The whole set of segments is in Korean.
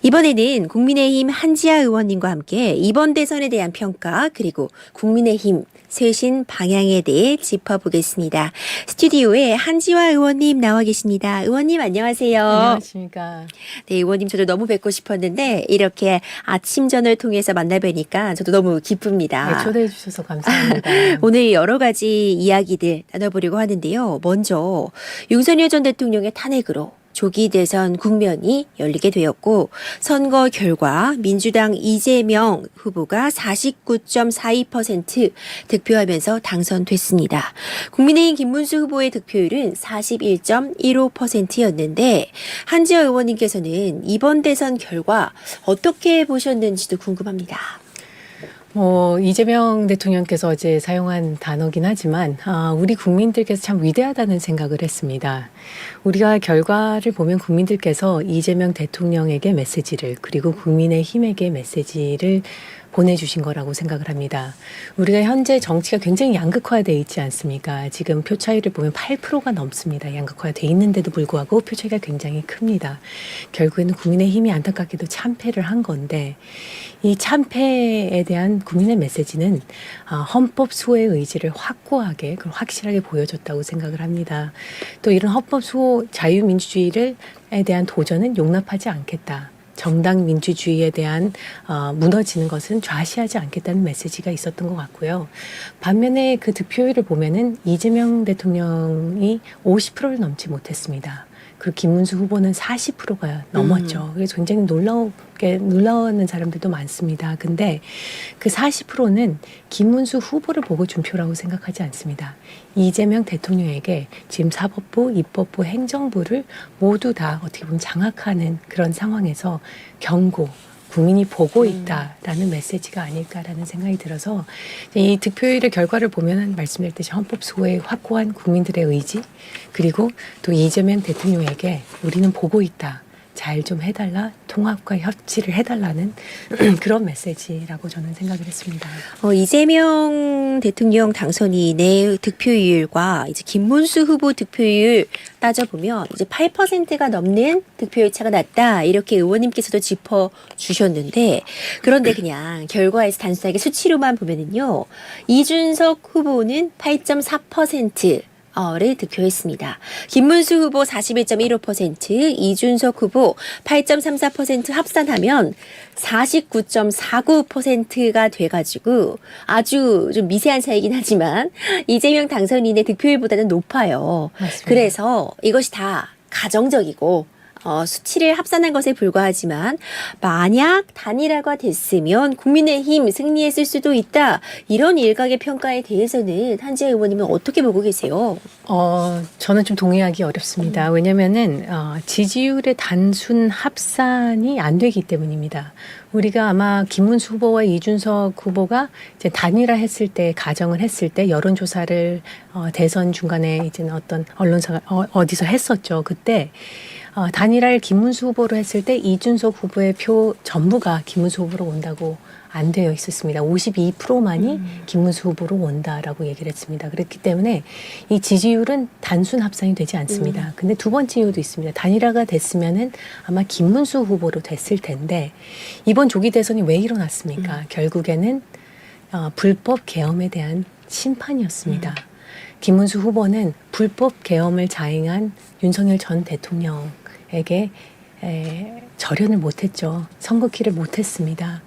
이번에는 국민의힘 한지아 의원님과 함께 이번 대선에 대한 평가 그리고 국민의힘 쇄신 방향에 대해 짚어보겠습니다. 스튜디오에 한지아 의원님 나와 계십니다. 의원님 안녕하세요. 안녕하십니까. 네, 의원님 저도 너무 뵙고 싶었는데 이렇게 아침전을 통해서 만나 뵈니까 저도 너무 기쁩니다. 네, 초대해 주셔서 감사합니다. 오늘 여러 가지 이야기들 나눠보려고 하는데요. 먼저 윤석열 전 대통령의 탄핵으로 조기 대선 국면이 열리게 되었고 선거 결과 민주당 이재명 후보가 49.42% 득표하면서 당선됐습니다. 국민의힘 김문수 후보의 득표율은 41.15%였는데 한지아 의원님께서는 이번 대선 결과 어떻게 보셨는지도 궁금합니다. 이재명 대통령께서 어제 사용한 단어긴 하지만 우리 국민들께서 참 위대하다는 생각을 했습니다. 우리가 결과를 보면 국민들께서 이재명 대통령에게 메시지를 그리고 국민의힘에게 메시지를 보내주신 거라고 생각을 합니다. 우리가 현재 정치가 굉장히 양극화되어 있지 않습니까? 지금 표 차이를 보면 8%가 넘습니다. 양극화되어 있는데도 불구하고 표 차이가 굉장히 큽니다. 결국에는 국민의힘이 안타깝게도 참패를 한 건데 이 참패에 대한 국민의 메시지는 헌법 수호의 의지를 확고하게 그리고 확실하게 보여줬다고 생각을 합니다. 또 이런 헌법 수호 자유민주주의에 대한 도전은 용납하지 않겠다. 정당 민주주의에 대한 무너지는 것은 좌시하지 않겠다는 메시지가 있었던 것 같고요. 반면에 그 득표율을 보면은 이재명 대통령이 50%를 넘지 못했습니다. 그리고 김문수 후보는 40%가 넘었죠. 그래서 굉장히 놀라운 사람들도 많습니다. 근데 그 40%는 김문수 후보를 보고 준 표라고 생각하지 않습니다. 이재명 대통령에게 지금 사법부, 입법부, 행정부를 모두 다 어떻게 보면 장악하는 그런 상황에서 경고, 국민이 보고 있다라는 메시지가 아닐까라는 생각이 들어서 이 득표율의 결과를 보면 말씀드렸듯이 헌법 수호의 확고한 국민들의 의지 그리고 또 이재명 대통령에게 우리는 보고 있다. 잘 좀 해달라, 통합과 협치를 해달라는 그런 메시지라고 저는 생각을 했습니다. 이재명 대통령 당선인의 득표율과 이제 김문수 후보 득표율 따져보면 이제 8%가 넘는 득표율 차가 났다. 이렇게 의원님께서도 짚어주셨는데 그런데 그냥 결과에서 단순하게 수치로만 보면은요. 이준석 후보는 8.4%. 를 득표했습니다. 김문수 후보 41.15%, 이준석 후보 8.34% 합산하면 49.49%가 돼가지고 아주 좀 미세한 차이긴 하지만 이재명 당선인의 득표율보다는 높아요. 맞습니다. 그래서 이것이 다 가정적이고 수치를 합산한 것에 불과하지만 만약 단일화가 됐으면 국민의힘 승리했을 수도 있다. 이런 일각의 평가에 대해서는 한지아 의원님은 어떻게 보고 계세요? 저는 좀 동의하기 어렵습니다. 왜냐면은 지지율의 단순 합산이 안 되기 때문입니다. 우리가 아마 김문수 후보와 이준석 후보가 이제 단일화했을 때 가정을 했을 때 여론조사를 대선 중간에 이제 어떤 언론사가 어디서 했었죠. 그때 단일화를 김문수 후보로 했을 때 이준석 후보의 표 전부가 김문수 후보로 온다고 안 되어 있었습니다. 52%만이 김문수 후보로 온다라고 얘기를 했습니다. 그렇기 때문에 이 지지율은 단순 합산이 되지 않습니다. 근데 두 번째 이유도 있습니다. 단일화가 됐으면은 아마 김문수 후보로 됐을 텐데 이번 조기 대선이 왜 일어났습니까? 결국에는 불법 계엄에 대한 심판이었습니다. 김문수 후보는 불법 계엄을 자행한 윤석열 전 대통령에게 절연을 못했죠. 선거키를 못했습니다.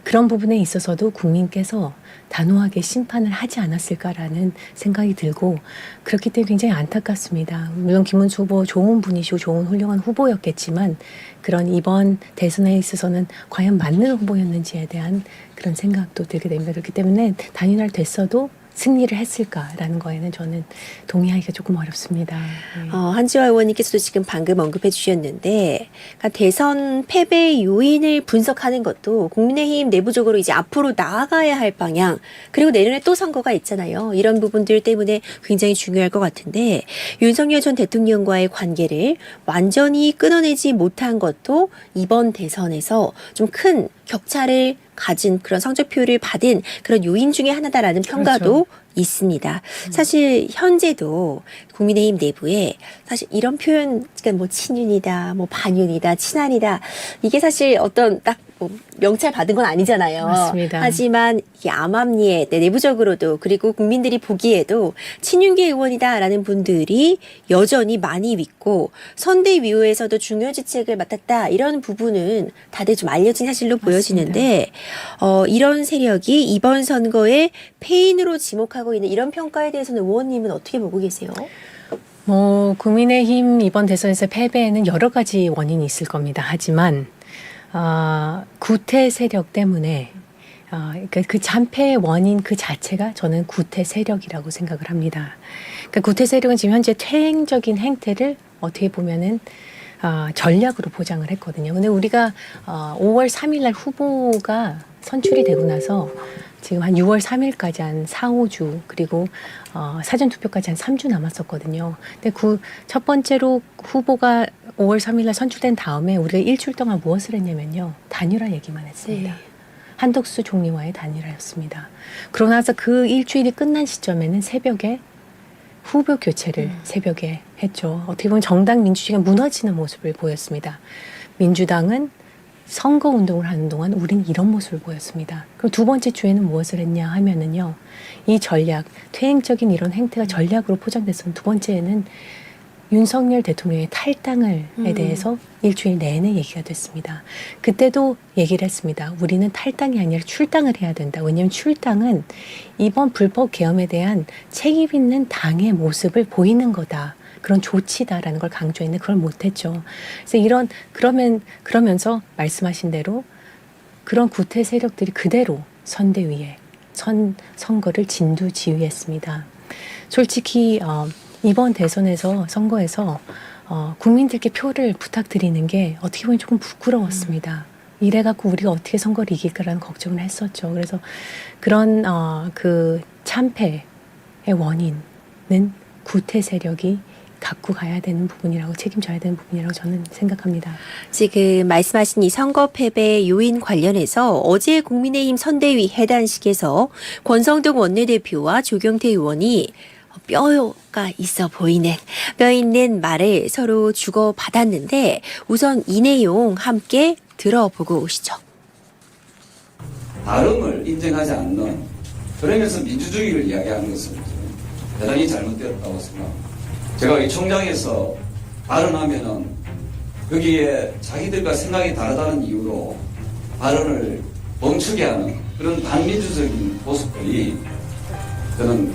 그런 부분에 있어서도 국민께서 단호하게 심판을 하지 않았을까라는 생각이 들고 그렇기 때문에 굉장히 안타깝습니다. 물론 김문수 후보 좋은 분이시고 좋은 훌륭한 후보였겠지만 그런 이번 대선에 있어서는 과연 맞는 후보였는지에 대한 그런 생각도 들게 됩니다. 그렇기 때문에 단일화 됐어도 승리를 했을까라는 거에는 저는 동의하기가 조금 어렵습니다. 네. 한지아 의원님께서도 지금 방금 언급해 주셨는데 그러니까 대선 패배 요인을 분석하는 것도 국민의힘 내부적으로 이제 앞으로 나아가야 할 방향 그리고 내년에 또 선거가 있잖아요. 이런 부분들 때문에 굉장히 중요할 것 같은데 윤석열 전 대통령과의 관계를 완전히 끊어내지 못한 것도 이번 대선에서 좀 큰 격차를 가진 그런 성적표를 받은 그런 요인 중에 하나다라는 평가도 그렇죠. 있습니다. 사실 현재도 국민의힘 내부에 사실 이런 표현, 그러니까 뭐 친윤이다, 뭐 반윤이다, 친한이다, 이게 사실 어떤 딱 뭐 명찰 받은 건 아니잖아요. 맞습니다. 하지만 이 암암리에 내부적으로도 그리고 국민들이 보기에도 친윤계 의원이다라는 분들이 여전히 많이 믿고 선대위원회에서도 중요 직책을 맡았다, 이런 부분은 다들 좀 알려진 사실로 보여지는데 이런 세력이 이번 선거에 패인으로 지목하고 있는 이런 평가에 대해서는 의원님은 어떻게 보고 계세요? 뭐 국민의힘 이번 대선에서 패배에는 여러 가지 원인이 있을 겁니다. 하지만 구태 세력 때문에 그러니까 그 참패의 원인 그 자체가 저는 구태 세력이라고 생각을 합니다. 그러니까 구태 세력은 지금 현재 퇴행적인 행태를 어떻게 보면은 전략으로 보장을 했거든요. 근데 우리가 5월 3일 날 후보가 선출이 되고 나서 지금 한 6월 3일까지 한 4, 5주 그리고 사전투표까지 한 3주 남았었거든요. 근데 그 첫 번째로 후보가 5월 3일 날 선출된 다음에 우리가 일주일 동안 무엇을 했냐면요. 단일화 얘기만 했습니다. 네. 한덕수 총리와의 단일화였습니다. 그러고 나서 그 일주일이 끝난 시점에는 새벽에 후보 교체를 새벽에 했죠. 어떻게 보면 정당 민주주의가 무너지는 모습을 보였습니다. 민주당은 선거 운동을 하는 동안 우린 이런 모습을 보였습니다. 그리고 두 번째 주에는 무엇을 했냐 하면은요. 이 전략, 퇴행적인 이런 행태가 전략으로 포장됐으면 두 번째에는 윤석열 대통령의 탈당에 대해서 일주일 내내 얘기가 됐습니다. 그때도 얘기를 했습니다. 우리는 탈당이 아니라 출당을 해야 된다. 왜냐하면 출당은 이번 불법 계엄에 대한 책임 있는 당의 모습을 보이는 거다. 그런 조치다라는 걸 강조했는데 그걸 못했죠. 그래서 그러면서 말씀하신 대로 그런 구태 세력들이 그대로 선대위에 선거를 진두지휘했습니다. 솔직히 이번 대선에서 선거에서 국민들께 표를 부탁드리는 게 어떻게 보면 조금 부끄러웠습니다. 이래갖고 우리가 어떻게 선거를 이길까라는 걱정을 했었죠. 그래서 그런 그 참패의 원인은 구태 세력이 갖고 가야 되는 부분이라고 책임져야 되는 부분이라고 저는 생각합니다. 지금 말씀하신 이 선거 패배 요인 관련해서 어제 국민의힘 선대위 해단식에서 권성동 원내대표와 조경태 의원이 뼈가 있어 보이는, 뼈 있는 말을 서로 주고받았는데 우선 이 내용 함께 들어보고 오시죠. 다름을 인정하지 않는, 그러면서 민주주의를 이야기하는 것은 대단히 잘못되었다고 생각합니다. 제가 이 총장에서 발언하면은 여기에 자기들과 생각이 다르다는 이유로 발언을 멈추게 하는 그런 반민주적인 모습들이 저는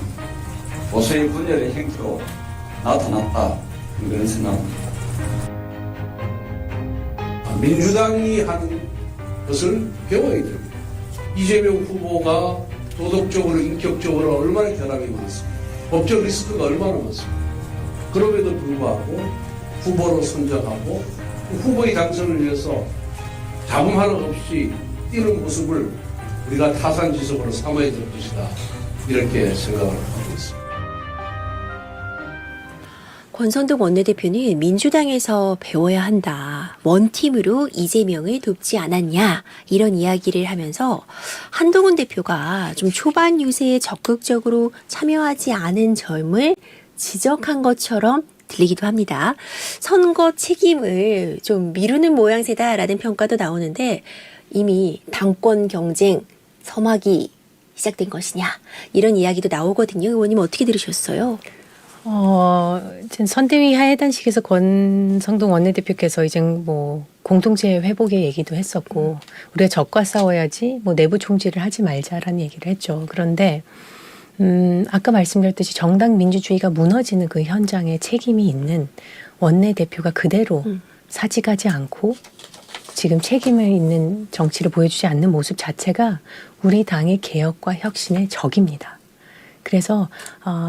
보수의 분열의 행태로 나타났다, 그런 생각입니다. 민주당이 하는 것을 배워야 됩니다. 이재명 후보가 도덕적으로 인격적으로 얼마나 결함이 많습니까? 법적 리스크가 얼마나 많습니까? 그럼에도 불구하고 후보로 선정하고 후보의 당선을 위해서 자금 하나 없이 뛰는 모습을 우리가 타산지석으로 삼아야 될 것이다, 이렇게 생각을 하고 있습니다. 권성동 원내대표는 민주당에서 배워야 한다. 원팀으로 이재명을 돕지 않았냐. 이런 이야기를 하면서 한동훈 대표가 좀 초반 유세에 적극적으로 참여하지 않은 점을 지적한 것처럼 들리기도 합니다. 선거 책임을 좀 미루는 모양새다라는 평가도 나오는데 이미 당권 경쟁 서막이 시작된 것이냐. 이런 이야기도 나오거든요. 의원님 어떻게 들으셨어요? 선대위 하회단식에서 권성동 원내대표께서 이제 뭐 공동체 회복의 얘기도 했었고 우리가 적과 싸워야지 뭐 내부 총질을 하지 말자라는 얘기를 했죠. 그런데 아까 말씀드렸듯이 정당 민주주의가 무너지는 그 현장에 책임이 있는 원내대표가 그대로 사직하지 않고 지금 책임을 있는 정치를 보여주지 않는 모습 자체가 우리 당의 개혁과 혁신의 적입니다. 그래서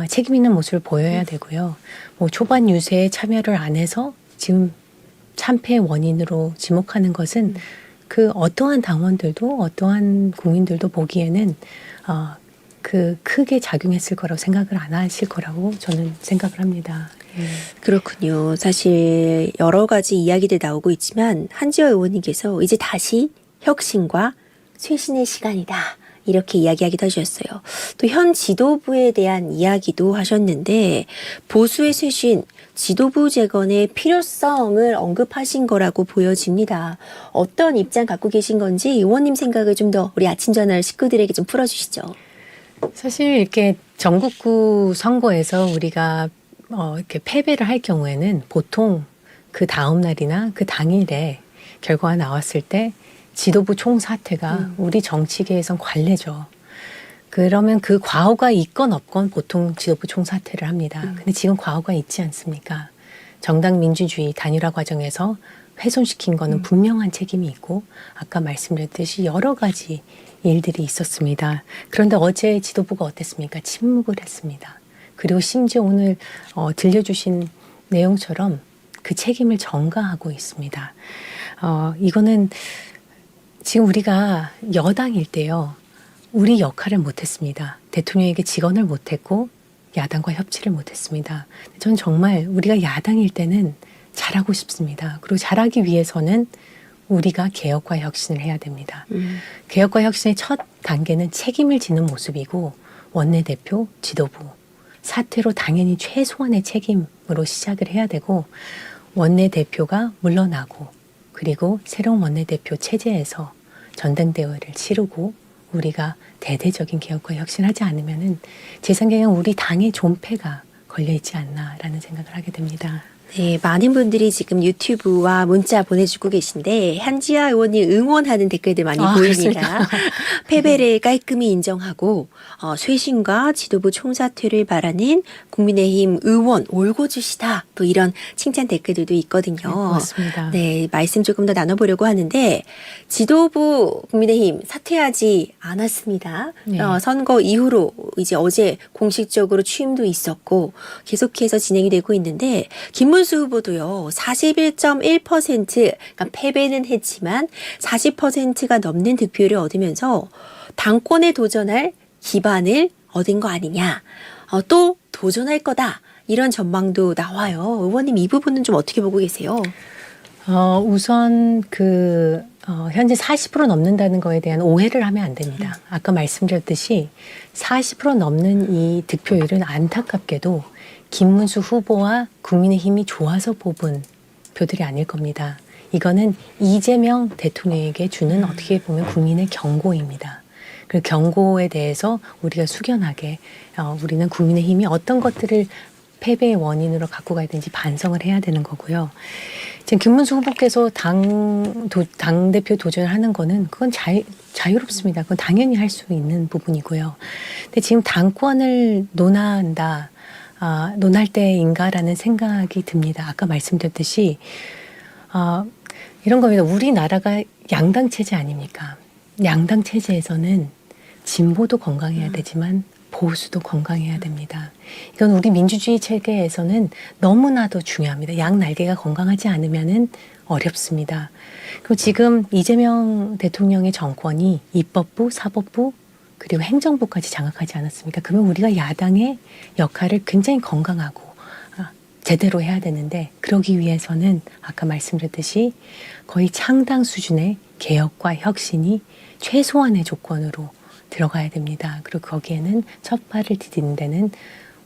책임 있는 모습을 보여야 되고요. 뭐 초반 유세에 참여를 안 해서 지금 참패의 원인으로 지목하는 것은 그 어떠한 당원들도 어떠한 국민들도 보기에는 그 크게 작용했을 거라고 생각을 안 하실 거라고 저는 생각을 합니다. 그렇군요. 사실 여러 가지 이야기들 나오고 있지만 한지호 의원님께서 이제 다시 혁신과 쇄신의 시간이다. 이렇게 이야기하기도 하셨어요. 또 현 지도부에 대한 이야기도 하셨는데 보수의 쇄신, 지도부 재건의 필요성을 언급하신 거라고 보여집니다. 어떤 입장 갖고 계신 건지 의원님 생각을 좀 더 우리 아침저널 식구들에게 좀 풀어주시죠. 사실 이렇게 전국구 선거에서 우리가 이렇게 패배를 할 경우에는 보통 그 다음 날이나 그 당일에 결과가 나왔을 때 지도부 총사퇴가 우리 정치계에선 관례죠. 그러면 그 과오가 있건 없건 보통 지도부 총사퇴를 합니다. 근데 지금 과오가 있지 않습니까? 정당 민주주의 단일화 과정에서 훼손시킨 거는 분명한 책임이 있고 아까 말씀드렸듯이 여러 가지 일들이 있었습니다. 그런데 어제 지도부가 어땠습니까? 침묵을 했습니다. 그리고 심지어 오늘 들려주신 내용처럼 그 책임을 전가하고 있습니다. 이거는 지금 우리가 여당일 때요. 우리 역할을 못했습니다. 대통령에게 직언을 못했고 야당과 협치를 못했습니다. 저는 정말 우리가 야당일 때는 잘하고 싶습니다. 그리고 잘하기 위해서는 우리가 개혁과 혁신을 해야 됩니다. 개혁과 혁신의 첫 단계는 책임을 지는 모습이고 원내대표, 지도부, 사퇴로 당연히 최소한의 책임으로 시작을 해야 되고 원내대표가 물러나고 그리고 새로운 원내대표 체제에서 전당대회를 치르고 우리가 대대적인 개혁과 혁신을 하지 않으면은 제 생각에는 우리 당의 존폐가 걸려있지 않나라는 생각을 하게 됩니다. 네, 많은 분들이 지금 유튜브와 문자 보내주고 계신데 한지아 의원님 응원하는 댓글들 많이 보입니다. 패배를 깔끔히 인정하고 쇄신과 지도부 총사퇴를 바라는 국민의힘 의원 올고주시다. 또 이런 칭찬 댓글들도 있거든요. 네, 고맙습니다. 네, 말씀 조금 더 나눠보려고 하는데 지도부 국민의힘 사퇴하지 않았습니다. 네. 선거 이후로 이제 어제 공식적으로 취임도 있었고 계속해서 진행이 되고 있는데 김문수 후보도요 41.1% 그러니까 패배는 했지만 40%가 넘는 득표를 얻으면서 당권에 도전할 기반을 얻은 거 아니냐 또 도전할 거다 이런 전망도 나와요. 의원님 이 부분은 좀 어떻게 보고 계세요? 우선 현재 40% 넘는다는 거에 대한 오해를 하면 안 됩니다. 아까 말씀드렸듯이 40% 넘는 이 득표율은 안타깝게도 김문수 후보와 국민의힘이 좋아서 뽑은 표들이 아닐 겁니다. 이거는 이재명 대통령에게 주는 어떻게 보면 국민의 경고입니다. 그 경고에 대해서 우리가 숙연하게 우리는 국민의힘이 어떤 것들을 패배의 원인으로 갖고 가야 되는지 반성을 해야 되는 거고요. 지금 김문수 후보께서 당대표 도전을 하는 거는 그건 자유롭습니다. 그건 당연히 할 수 있는 부분이고요. 근데 지금 당권을 논할 때인가라는 생각이 듭니다. 아까 말씀드렸듯이 이런 겁니다. 우리나라가 양당 체제 아닙니까? 양당 체제에서는 진보도 건강해야 되지만 보수도 건강해야 됩니다. 이건 우리 민주주의 체계에서는 너무나도 중요합니다. 양 날개가 건강하지 않으면은 어렵습니다. 그리고 지금 이재명 대통령의 정권이 입법부, 사법부, 그리고 행정부까지 장악하지 않았습니까? 그러면 우리가 야당의 역할을 굉장히 건강하고 제대로 해야 되는데 그러기 위해서는 아까 말씀드렸듯이 거의 창당 수준의 개혁과 혁신이 최소한의 조건으로 들어가야 됩니다. 그리고 거기에는 첫 발을 디디는 데는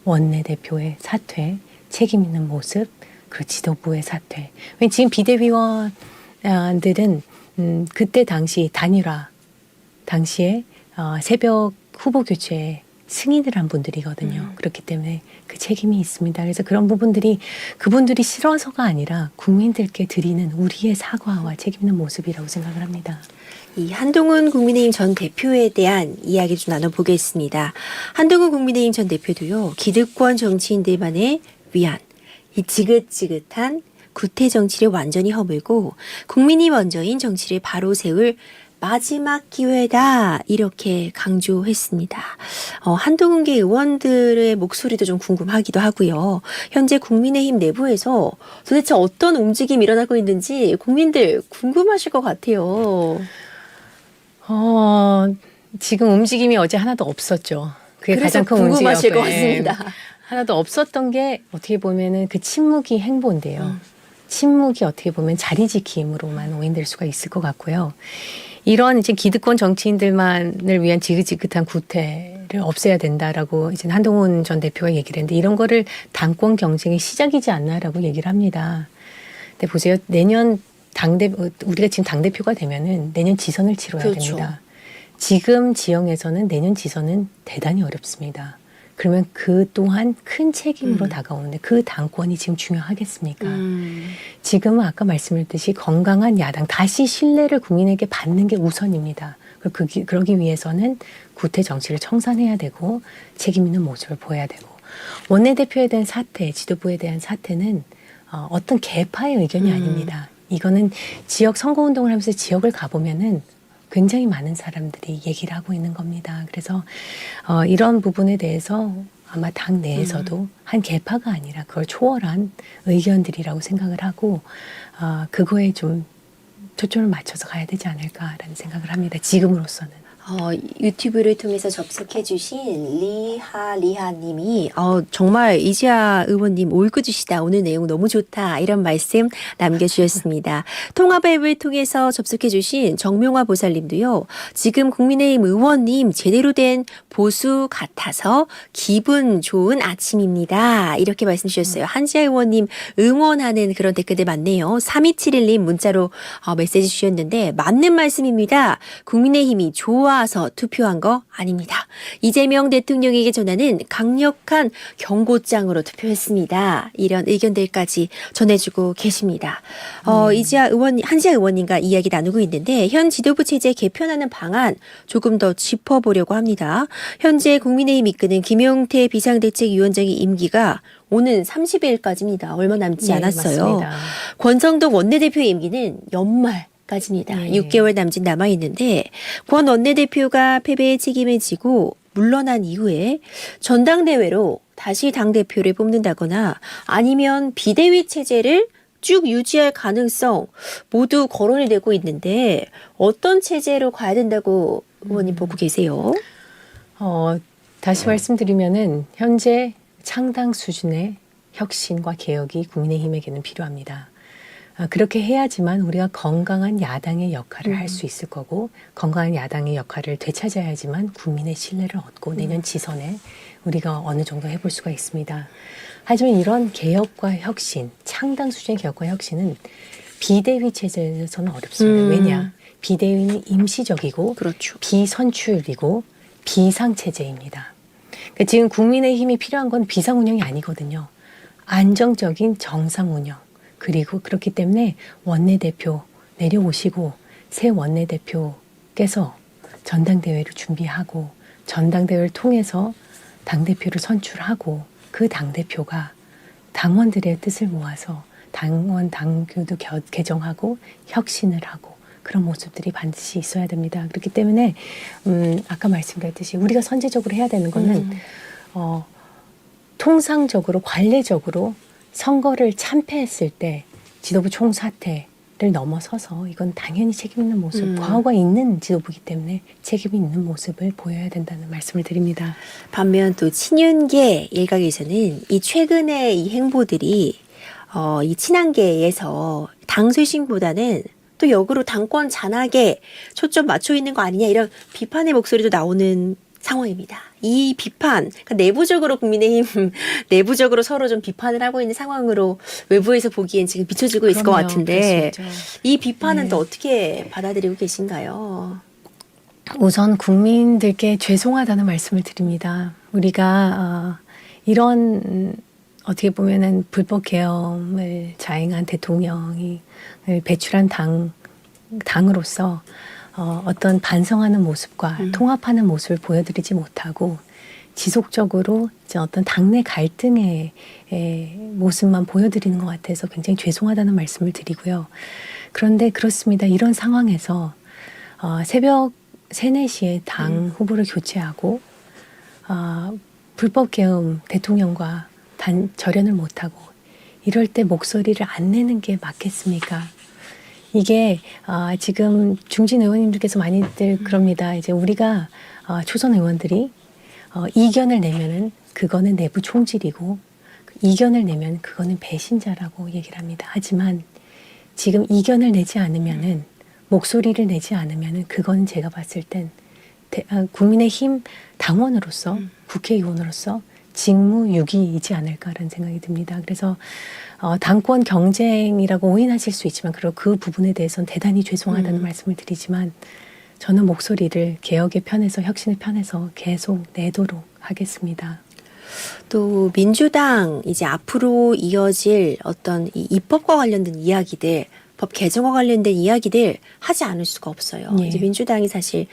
원내대표의 사퇴, 책임 있는 모습, 그리고 지도부의 사퇴. 왜냐면 지금 비대위원들은 그때 당시 단일화 당시에 새벽 후보 교체에 승인을 한 분들이거든요. 그렇기 때문에 그 책임이 있습니다. 그래서 그런 부분들이 그분들이 싫어서가 아니라 국민들께 드리는 우리의 사과와 책임 있는 모습이라고 생각을 합니다. 이 한동훈 국민의힘 전 대표에 대한 이야기 좀 나눠보겠습니다. 한동훈 국민의힘 전 대표도요. 기득권 정치인들만의 위안, 이 지긋지긋한 구태 정치를 완전히 허물고 국민이 먼저인 정치를 바로 세울 마지막 기회다 이렇게 강조했습니다. 한동훈계 의원들의 목소리도 좀 궁금하기도 하고요. 현재 국민의힘 내부에서 도대체 어떤 움직임이 일어나고 있는지 국민들 궁금하실 것 같아요. 지금 움직임이 어제 하나도 없었죠. 그게 그래서 가장 큰 궁금하실 것 움직임이었고요. 같습니다. 하나도 없었던 게 어떻게 보면은 그 침묵이 행보인데요. 침묵이 어떻게 보면 자리 지킴으로만 오인될 수가 있을 것 같고요. 이런 이제 기득권 정치인들만을 위한 지긋지긋한 구태를 없애야 된다라고 이제 한동훈 전 대표가 얘기를 했는데 이런 거를 당권 경쟁의 시작이지 않나라고 얘기를 합니다. 근데 보세요. 내년 우리가 지금 당대표가 되면은 내년 지선을 치러야 그렇죠. 됩니다. 지금 지형에서는 내년 지선은 대단히 어렵습니다. 그러면 그 또한 큰 책임으로 다가오는데 그 당권이 지금 중요하겠습니까? 지금은 아까 말씀드렸듯이 건강한 야당, 다시 신뢰를 국민에게 받는 게 우선입니다. 그러기 위해서는 구태 정치를 청산해야 되고 책임 있는 모습을 보여야 되고 원내대표에 대한 사퇴, 지도부에 대한 사퇴는 어떤 계파의 의견이 아닙니다. 이거는 지역 선거운동을 하면서 지역을 가보면은 굉장히 많은 사람들이 얘기를 하고 있는 겁니다. 그래서 이런 부분에 대해서 아마 당 내에서도 한 계파가 아니라 그걸 초월한 의견들이라고 생각을 하고 그거에 좀 초점을 맞춰서 가야 되지 않을까라는 생각을 합니다. 지금으로서는. 유튜브를 통해서 접속해주신 리하님이 정말 이지아 의원님 올꾸주시다. 오늘 내용 너무 좋다. 이런 말씀 남겨주셨습니다. 통합 앱을 통해서 접속해주신 정명화 보살님도요. 지금 국민의힘 의원님 제대로 된 보수 같아서 기분 좋은 아침입니다. 이렇게 말씀 주셨어요. 한지아 의원님 응원하는 그런 댓글들 많네요. 3271님 문자로 메시지 주셨는데 맞는 말씀입니다. 국민의힘이 좋아서 투표한 거 아닙니다. 이재명 대통령에게 전하는 강력한 경고장으로 투표했습니다. 이런 의견들까지 전해주고 계십니다. 한지아 의원님과 이야기 나누고 있는데 현 지도부 체제 개편하는 방안 조금 더 짚어보려고 합니다. 현재 국민의힘 이끄는 김용태 비상대책위원장의 임기가 오는 30일까지입니다. 얼마 남지 않았어요. 맞습니다. 권성동 원내대표의 임기는 연말까지입니다. 네. 6개월 남짓 남아있는데 권 원내대표가 패배의 책임을 지고 물러난 이후에 전당대회로 다시 당대표를 뽑는다거나 아니면 비대위 체제를 쭉 유지할 가능성 모두 거론이 되고 있는데 어떤 체제로 가야 된다고 의원님 보고 계세요? 다시 말씀드리면은 현재 창당 수준의 혁신과 개혁이 국민의힘에게는 필요합니다. 그렇게 해야지만 우리가 건강한 야당의 역할을 할 수 있을 거고 건강한 야당의 역할을 되찾아야지만 국민의 신뢰를 얻고 내년 지선에 우리가 어느 정도 해볼 수가 있습니다. 하지만 이런 개혁과 혁신, 창당 수준의 개혁과 혁신은 비대위 체제에서는 어렵습니다. 왜냐? 비대위는 임시적이고 그렇죠. 비선출이고 비상체제입니다. 그러니까 지금 국민의힘이 필요한 건 비상운영이 아니거든요. 안정적인 정상운영. 그리고 그렇기 때문에 원내대표 내려오시고 새 원내대표께서 전당대회를 준비하고 전당대회를 통해서 당대표를 선출하고 그 당대표가 당원들의 뜻을 모아서 당규도 개정하고 혁신을 하고 그런 모습들이 반드시 있어야 됩니다. 그렇기 때문에 아까 말씀드렸듯이 우리가 선제적으로 해야 되는 거는 통상적으로 관례적으로 선거를 참패했을 때 지도부 총사퇴를 넘어서서 이건 당연히 책임 있는 모습, 과거가 있는 지도부이기 때문에 책임 있는 모습을 보여야 된다는 말씀을 드립니다. 반면 또 친윤계 일각에서는 이 최근의 이 행보들이 이 친한계에서 당 쇄신보다는 또 역으로 당권 잔악에 초점 맞춰 있는 거 아니냐 이런 비판의 목소리도 나오는 상황입니다. 이 비판, 그러니까 내부적으로 국민의힘 내부적으로 서로 좀 비판을 하고 있는 상황으로 외부에서 보기엔 지금 비춰지고 있을 것 같은데 이 비판은 또 어떻게 받아들이고 계신가요? 우선 국민들께 죄송하다는 말씀을 드립니다. 우리가 이런 어떻게 보면은 불법 계엄을 자행한 대통령이 배출한 당으로서 어떤 반성하는 모습과 통합하는 모습을 보여드리지 못하고 지속적으로 어떤 당내 갈등의 모습만 보여드리는 것 같아서 굉장히 죄송하다는 말씀을 드리고요. 그런데 그렇습니다. 이런 상황에서 새벽 3, 4시에 당 후보를 교체하고 불법 계엄 대통령과 절연을 못하고 이럴 때 목소리를 안 내는 게 맞겠습니까? 이게 지금 중진 의원님들께서 많이들 그럽니다. 이제 우리가 초선 의원들이 이견을 내면은 그거는 내부 총질이고 이견을 내면 그거는 배신자라고 얘기를 합니다. 하지만 지금 이견을 내지 않으면은 목소리를 내지 않으면 그건 제가 봤을 땐 국민의힘 당원으로서 국회의원으로서 직무유기이지 않을까라는 생각이 듭니다. 그래서 당권 경쟁이라고 오인하실 수 있지만 그리고 그 부분에 대해서는 대단히 죄송하다는 말씀을 드리지만 저는 목소리를 개혁의 편에서 혁신의 편에서 계속 내도록 하겠습니다. 또 민주당 이제 앞으로 이어질 어떤 이 입법과 관련된 이야기들, 법 개정과 관련된 이야기들 하지 않을 수가 없어요. 예. 이제 민주당이 사실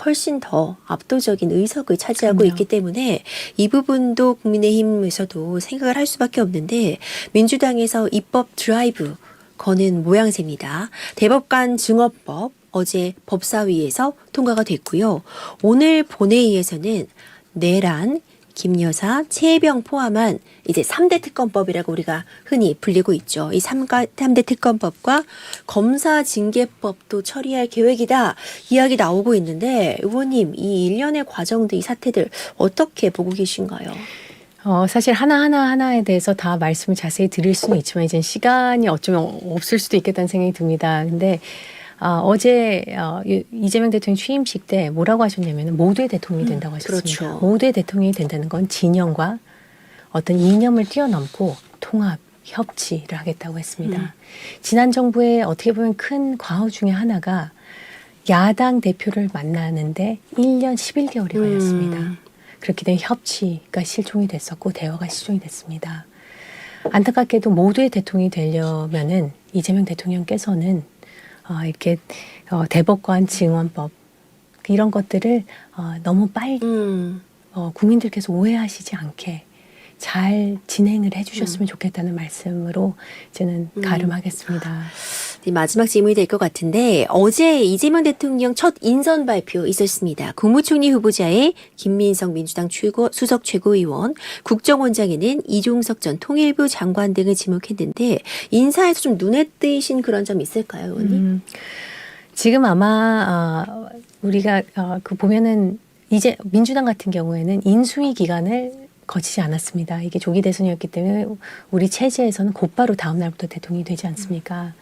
훨씬 더 압도적인 의석을 차지하고 그럼요. 있기 때문에 이 부분도 국민의힘에서도 생각을 할 수밖에 없는데 민주당에서 입법 드라이브 거는 모양새입니다. 대법관 증언법 어제 법사위에서 통과가 됐고요. 오늘 본회의에서는 내란, 김여사, 최혜병 포함한 이제 3대 특검법이라고 우리가 흔히 불리고 있죠. 이 3대 특검법과 검사징계법도 처리할 계획이다 이야기 나오고 있는데 의원님 이 일련의 과정들 이 사태들 어떻게 보고 계신가요? 사실 하나에 대해서 다 말씀을 자세히 드릴 수는 있지만 이제 시간이 어쩌면 없을 수도 있겠다는 생각이 듭니다. 근데 어제 이재명 대통령 취임식 때 뭐라고 하셨냐면 모두의 대통령이 된다고 하셨습니다. 그렇죠. 모두의 대통령이 된다는 건 진영과 어떤 이념을 뛰어넘고 통합, 협치를 하겠다고 했습니다. 지난 정부의 어떻게 보면 큰 과오 중에 하나가 야당 대표를 만나는데 1년 11개월이 걸렸습니다. 그렇게 되면 협치가 실종이 됐었고 대화가 실종이 됐습니다. 안타깝게도 모두의 대통령이 되려면은 이재명 대통령께서는 이렇게 대법관 증언법 이런 것들을 너무 빨리 국민들께서 오해하시지 않게 잘 진행을 해주셨으면 좋겠다는 말씀으로 저는 가름하겠습니다. 마지막 질문이 될 것 같은데 어제 이재명 대통령 첫 인선 발표 있었습니다. 국무총리 후보자에 김민석 민주당 수석 최고위원, 국정원장에는 이종석 전 통일부 장관 등을 지목했는데 인사에서 좀 눈에 띄신 그런 점 있을까요, 의원님? 지금 아마 우리가 보면은 이제 민주당 같은 경우에는 인수위 기간을 거치지 않았습니다. 이게 조기 대선이었기 때문에 우리 체제에서는 곧바로 다음 날부터 대통령이 되지 않습니까?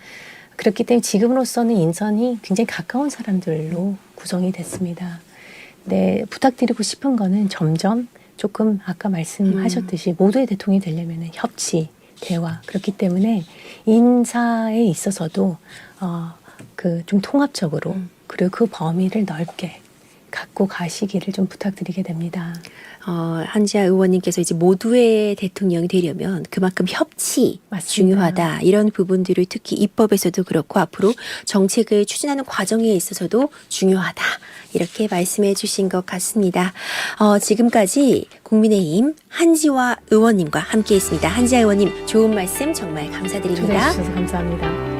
그렇기 때문에 지금으로서는 인선이 굉장히 가까운 사람들로 구성이 됐습니다. 네, 부탁드리고 싶은 거는 점점 조금 아까 말씀하셨듯이 모두의 대통령이 되려면 협치, 대화 그렇기 때문에 인사에 있어서도 좀 통합적으로 그리고 그 범위를 넓게 갖고 가시기를 좀 부탁드리게 됩니다. 한지아 의원님께서 이제 모두의 대통령이 되려면 그만큼 협치 맞습니다. 중요하다. 이런 부분들을 특히 입법에서도 그렇고 앞으로 정책을 추진하는 과정에 있어서도 중요하다. 이렇게 말씀해 주신 것 같습니다. 지금까지 국민의힘 한지아 의원님과 함께했습니다. 한지아 의원님 좋은 말씀 정말 감사드립니다. 초대해 주셔서 감사합니다.